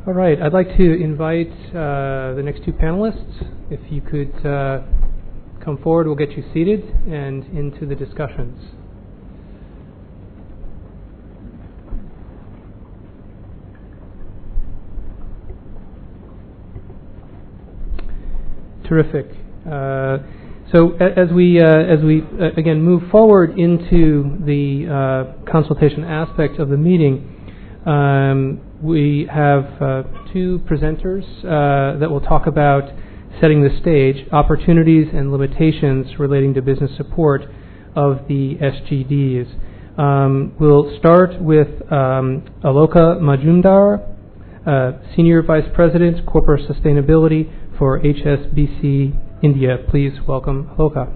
All right, I'd like to invite the next two panelists. If you could come forward, we'll get you seated and into the discussions. Terrific. So as we again move forward into the consultation aspect of the meeting, we have two presenters that will talk about setting the stage, opportunities and limitations relating to business support of the SGDs. We'll start with Aloka Majumdar, Senior Vice President, Corporate Sustainability for HSBC India. Please welcome Aloka.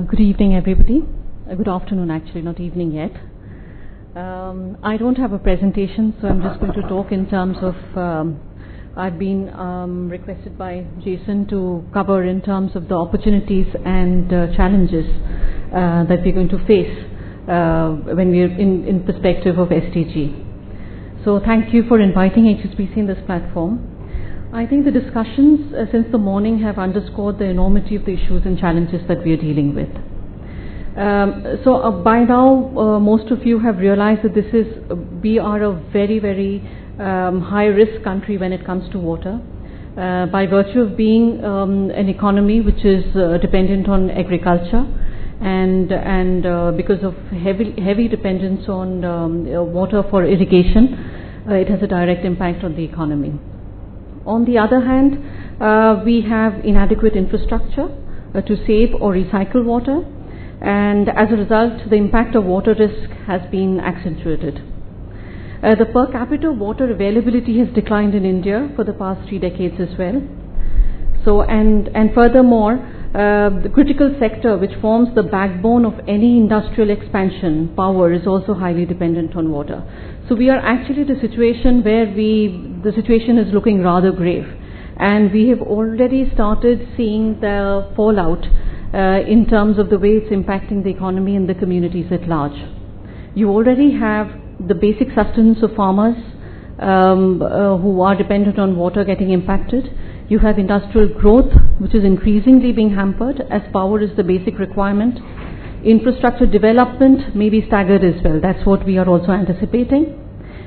Good evening, everybody. Good afternoon, actually, not evening yet. I don't have a presentation, so I'm just going to talk in terms of, I've been requested by Jason to cover in terms of the opportunities and challenges that we're going to face when we're in perspective of SDG. So thank you for inviting HSBC in this platform. I think the discussions since the morning have underscored the enormity of the issues and challenges that we are dealing with. So by now, most of you have realized that we are a very, very high-risk country when it comes to water. By virtue of being an economy which is dependent on agriculture, and because of heavy dependence on water for irrigation, it has a direct impact on the economy. On the other hand, we have inadequate infrastructure to save or recycle water, and as a result, the impact of water risk has been accentuated. The per capita water availability has declined in India for the past 3 decades as well. So, and furthermore, the critical sector which forms the backbone of any industrial expansion, power, is also highly dependent on water. So we are actually at a situation where the situation is looking rather grave, and we have already started seeing the fallout in terms of the way it's impacting the economy and the communities at large. You already have the basic sustenance of farmers who are dependent on water getting impacted. You have industrial growth, which is increasingly being hampered as power is the basic requirement. Infrastructure development may be staggered as well. That's what we are also anticipating.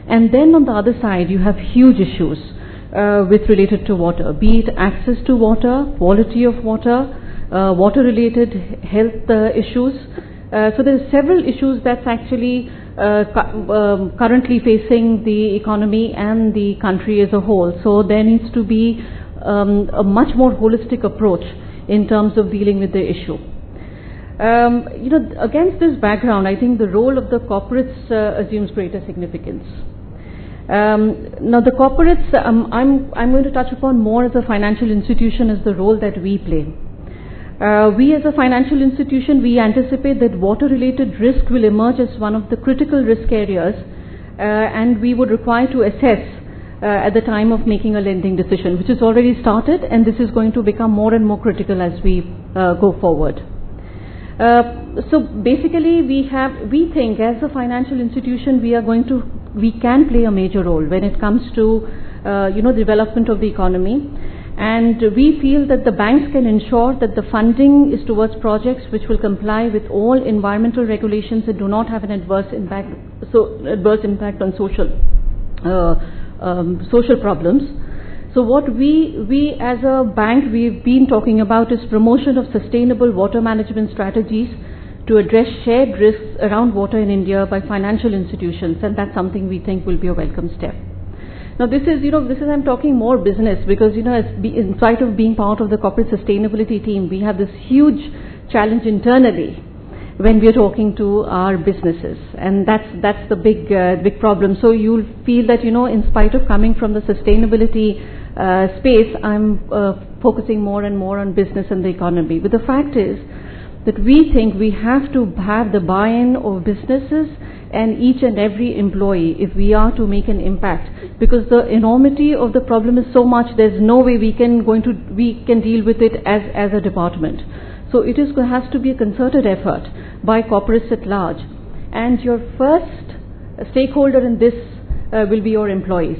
And then on the other side, you have huge issues with related to water, be it access to water, quality of water, water-related health issues. So there are several issues that's actually currently facing the economy and the country as a whole. So there needs to be a much more holistic approach in terms of dealing with the issue. Against this background, I think the role of the corporates assumes greater significance. Now, the corporates, I'm going to touch upon more as a financial institution as the role that we play. We as a financial institution, we anticipate that water-related risk will emerge as one of the critical risk areas, and we would require to assess at the time of making a lending decision, which has already started, and this is going to become more and more critical as we go forward. So basically, we think as a financial institution, we can play a major role when it comes to development of the economy, and we feel that the banks can ensure that the funding is towards projects which will comply with all environmental regulations and do not have an adverse impact on social problems. So what we as a bank we've been talking about is promotion of sustainable water management strategies to address shared risks around water in India by financial institutions, and that's something we think will be a welcome step. Now this is I'm talking more business because in spite of being part of the corporate sustainability team, we have this huge challenge internally when we are talking to our businesses, and that's the big problem. So you'll feel that in spite of coming from the sustainability space, I'm focusing more and more on business and the economy. But the fact is that we think we have to have the buy-in of businesses and each and every employee if we are to make an impact, because the enormity of the problem is so much, there's no way we can deal with it as a department. So it has to be a concerted effort by corporates at large. And your first stakeholder in this will be your employees.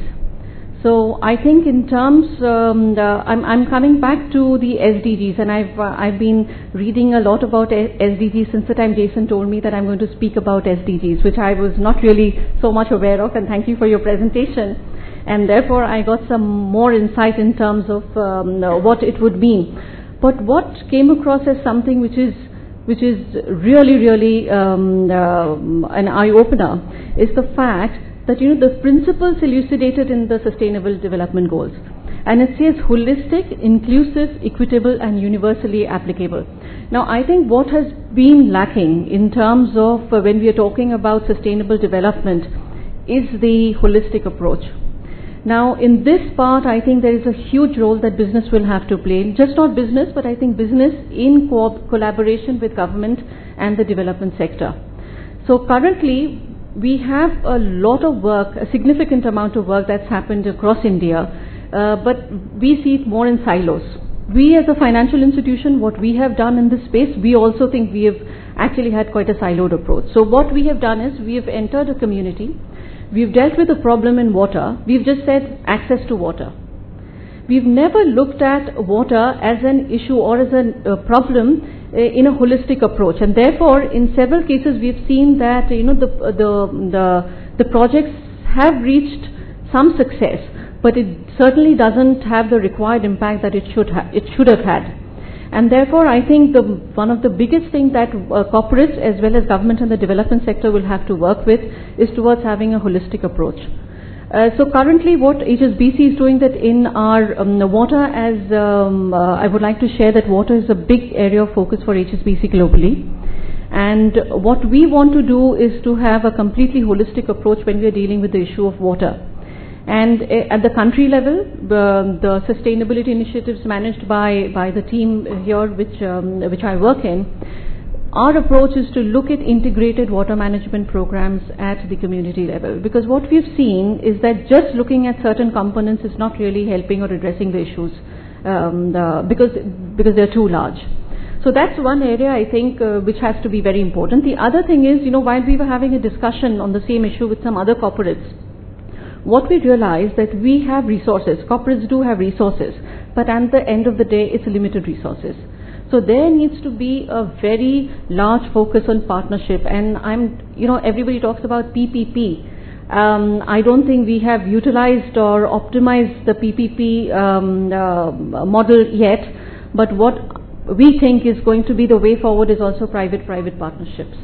So I think in terms, I'm coming back to the SDGs, and I've been reading a lot about SDGs since the time Jason told me that I'm going to speak about SDGs, which I was not really so much aware of, and thank you for your presentation. And therefore I got some more insight in terms of what it would mean. But what came across as something which is really an eye-opener is the fact that the principles elucidated in the Sustainable Development Goals, and it says holistic, inclusive, equitable and universally applicable. Now I think what has been lacking in terms of when we are talking about sustainable development is the holistic approach. Now in this part I think there is a huge role that business will have to play, just not business but I think business in collaboration with government and the development sector. So currently we have a lot of work, a significant amount of work that's happened across India, but we see it more in silos. We as a financial institution, what we have done in this space, we also think we have actually had quite a siloed approach. So what we have done is we have entered a community, we've dealt with a problem in water, we've just said access to water. We've never looked at water as an issue or as a problem in a holistic approach, and therefore in several cases we have seen that the projects have reached some success, but it certainly doesn't have the required impact that it should have had. And therefore I think one of the biggest things that corporates as well as government and the development sector will have to work with is towards having a holistic approach. So currently what HSBC is doing that in our water, as I would like to share that water is a big area of focus for HSBC globally. And what we want to do is to have a completely holistic approach when we are dealing with the issue of water. And at the country level, the sustainability initiatives managed by the team here which I work in, our approach is to look at integrated water management programs at the community level, because what we've seen is that just looking at certain components is not really helping or addressing the issues because they're too large. So that's one area I think which has to be very important. The other thing is, while we were having a discussion on the same issue with some other corporates, what we realized that we have resources, corporates do have resources, but at the end of the day it's limited resources. So there needs to be a very large focus on partnership, and everybody talks about PPP. I don't think we have utilized or optimized the PPP model yet, but what we think is going to be the way forward is also private-private partnerships.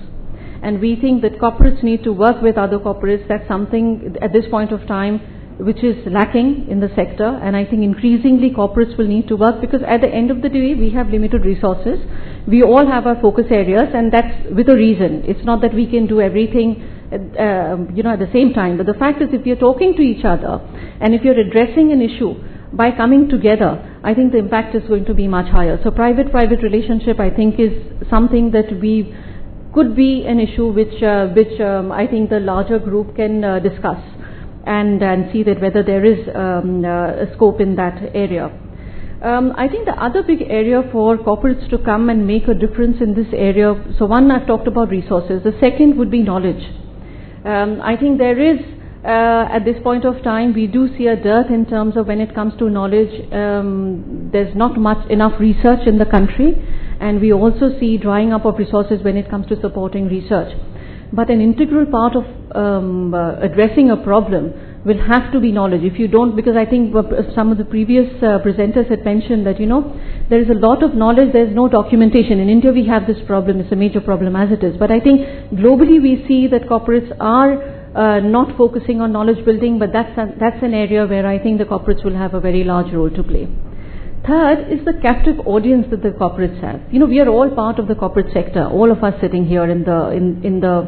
And we think that corporates need to work with other corporates. That's something at this point of time which is lacking in the sector, and I think increasingly corporates will need to work, because at the end of the day we have limited resources. We all have our focus areas, and that's with a reason. It's not that we can do everything at the same time, but the fact is if you're talking to each other and if you're addressing an issue by coming together, I think the impact is going to be much higher. So private-private relationship I think is something that could be an issue which I think the larger group can discuss and see that whether there is a scope in that area. I think the other big area for corporates to come and make a difference in this area, so one, I've talked about resources. The second would be knowledge. I think there is, at this point of time, we do see a dearth in terms of when it comes to knowledge. There's not enough research in the country, and we also see drying up of resources when it comes to supporting research. But an integral part of addressing a problem will have to be knowledge. If you don't, because I think some of the previous presenters had mentioned that, there is a lot of knowledge, there is no documentation. In India we have this problem, it's a major problem as it is. But I think globally we see that corporates are not focusing on knowledge building, but that's an area where I think the corporates will have a very large role to play. Third is the captive audience that the corporates have. We are all part of the corporate sector, all of us sitting here in the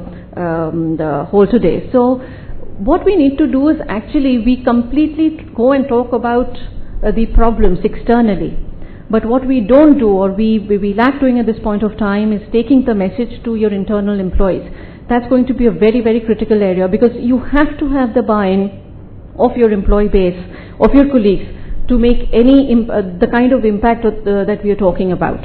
hall today. So what we need to do is actually we completely go and talk about the problems externally. But what we don't do, or we lack doing at this point of time, is taking the message to your internal employees. That's going to be a very, very critical area, because you have to have the buy-in of your employee base, of your colleagues, to make the kind of impact that we are talking about.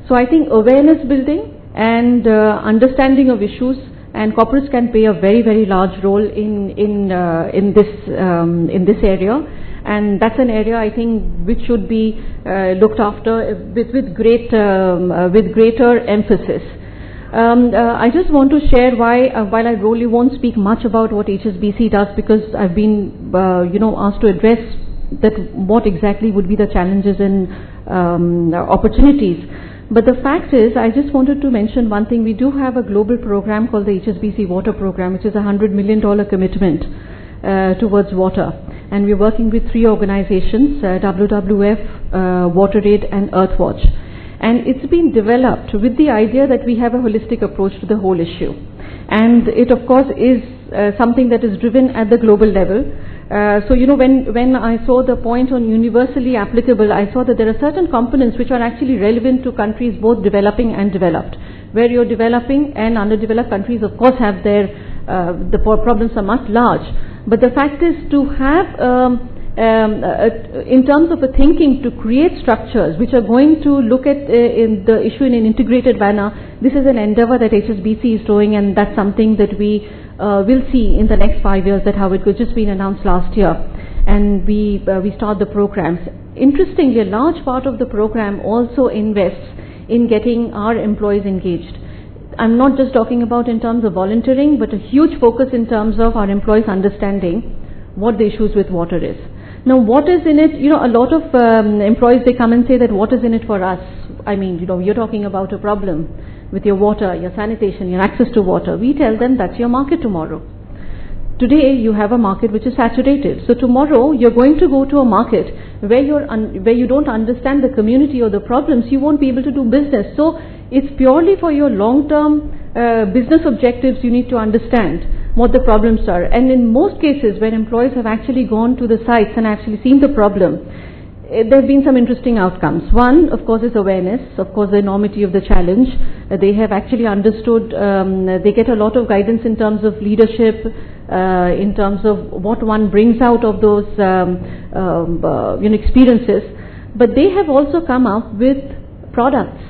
So I think awareness building and understanding of issues, and corporates can play a very, very large role in this area, and that's an area I think which should be looked after with greater emphasis. I just want to share why, while I really won't speak much about what HSBC does, because I've been asked to address that what exactly would be the challenges and opportunities. But the fact is, I just wanted to mention one thing. We do have a global program called the HSBC Water Program, which is a $100 million commitment towards water. And we're working with 3 organizations, WWF, WaterAid and Earthwatch. And it's been developed with the idea that we have a holistic approach to the whole issue. And it, of course, is something that is driven at the global level. So, when I saw the point on universally applicable, I saw that there are certain components which are actually relevant to countries both developing and developed. Where you're developing and underdeveloped countries, of course, have their, the problems are much large. But the fact is to have, in terms of a thinking, to create structures which are going to look at in the issue in an integrated manner, this is an endeavor that HSBC is doing, and that's something that we will see in the next 5 years, that how it was just been announced last year, and we start the programs. Interestingly, a large part of the program also invests in getting our employees engaged. I'm not just talking about in terms of volunteering, but a huge focus in terms of our employees understanding what the issues with water is. Now, what is in it? A lot of employees, they come and say that what is in it for us? I mean, you're talking about a problem with your water, your sanitation, your access to water. We tell them that's your market tomorrow. Today, you have a market which is saturated. So tomorrow, you're going to go to a market where you don't understand the community or the problems. You won't be able to do business. So it's purely for your long-term business objectives. You need to understand what the problems are. And in most cases, where employees have actually gone to the sites and actually seen the problem, there have been some interesting outcomes. One, of course, is awareness, of course, the enormity of the challenge. They have actually understood, they get a lot of guidance in terms of leadership, in terms of what one brings out of those experiences. But they have also come up with products,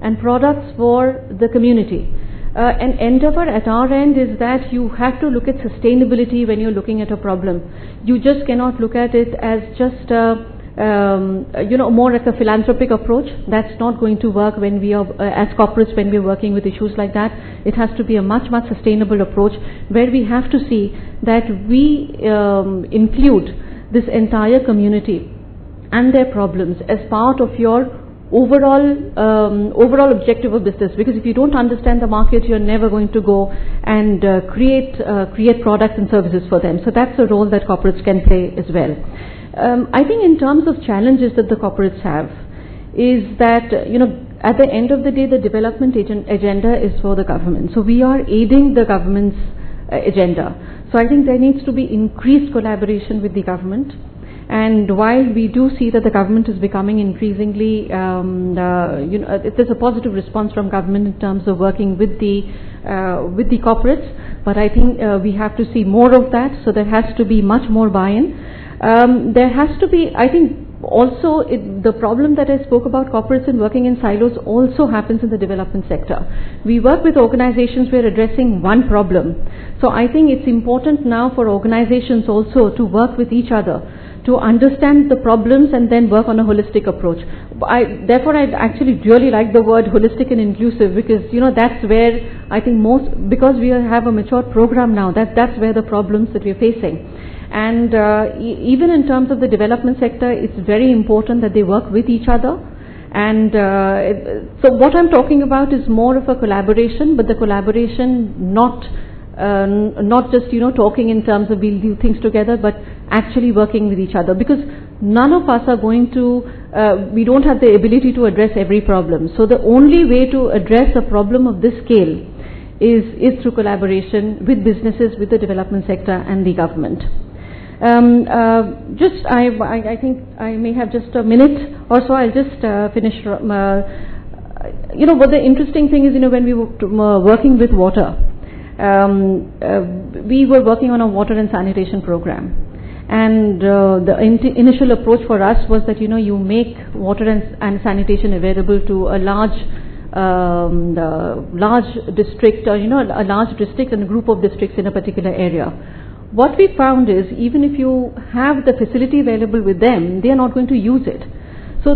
and products for the community. An endeavor at our end is that you have to look at sustainability when you're looking at a problem. You just cannot look at it as just more like a philanthropic approach. That's not going to work when we are, as corporates, when we're working with issues like that. It has to be a much, much sustainable approach, where we have to see that we include this entire community and their problems as part of your overall objective of business. Because if you don't understand the market, you're never going to go and create products and services for them. So that's a role that corporates can play as well. I think in terms of challenges that the corporates have is that, at the end of the day, the development agenda is for the government. So we are aiding the government's agenda. So I think there needs to be increased collaboration with the government. And while we do see that the government is becoming increasingly, there's a positive response from government in terms of working with the corporates, but I think we have to see more of that. So there has to be much more buy-in. There has to be, I think, also the problem that I spoke about, corporates and working in silos, also happens in the development sector. We work with organizations who are addressing one problem. So I think it's important now for organizations also to work with each other, to understand the problems and then work on a holistic approach. Therefore, I actually really like the word holistic and inclusive, because that's where I think because we have a mature program now, that's where the problems that we're facing. And even in terms of the development sector, it's very important that they work with each other. And so what I'm talking about is more of a collaboration, but the collaboration not just talking in terms of we'll do things together, but actually working with each other, because none of us are going to we don't have the ability to address every problem. So the only way to address a problem of this scale is through collaboration with businesses, with the development sector and the government. I think I may have just a minute or so. I'll just finish. What the interesting thing is, when we were working with water, we were working on a water and sanitation program. And the initial approach for us was that, you make water and sanitation available to a large district, or a large district and a group of districts in a particular area. What we found is, even if you have the facility available with them, they are not going to use it. So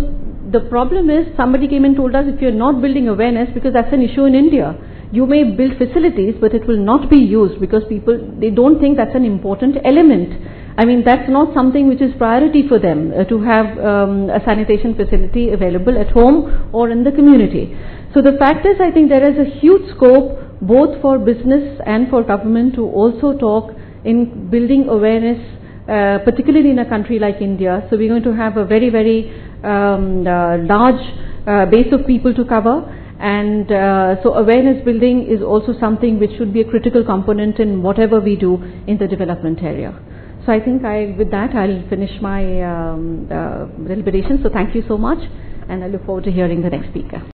the problem is, somebody came and told us, if you're not building awareness, because that's an issue in India, you may build facilities, but it will not be used because they don't think that's an important element. I mean, that's not something which is priority for them, to have a sanitation facility available at home or in the community. So the fact is, I think there is a huge scope both for business and for government to also talk in building awareness, particularly in a country like India. So we're going to have a very, very large base of people to cover. And so awareness building is also something which should be a critical component in whatever we do in the development area. So I think with that I'll finish my deliberation. So thank you so much, and I look forward to hearing the next speaker.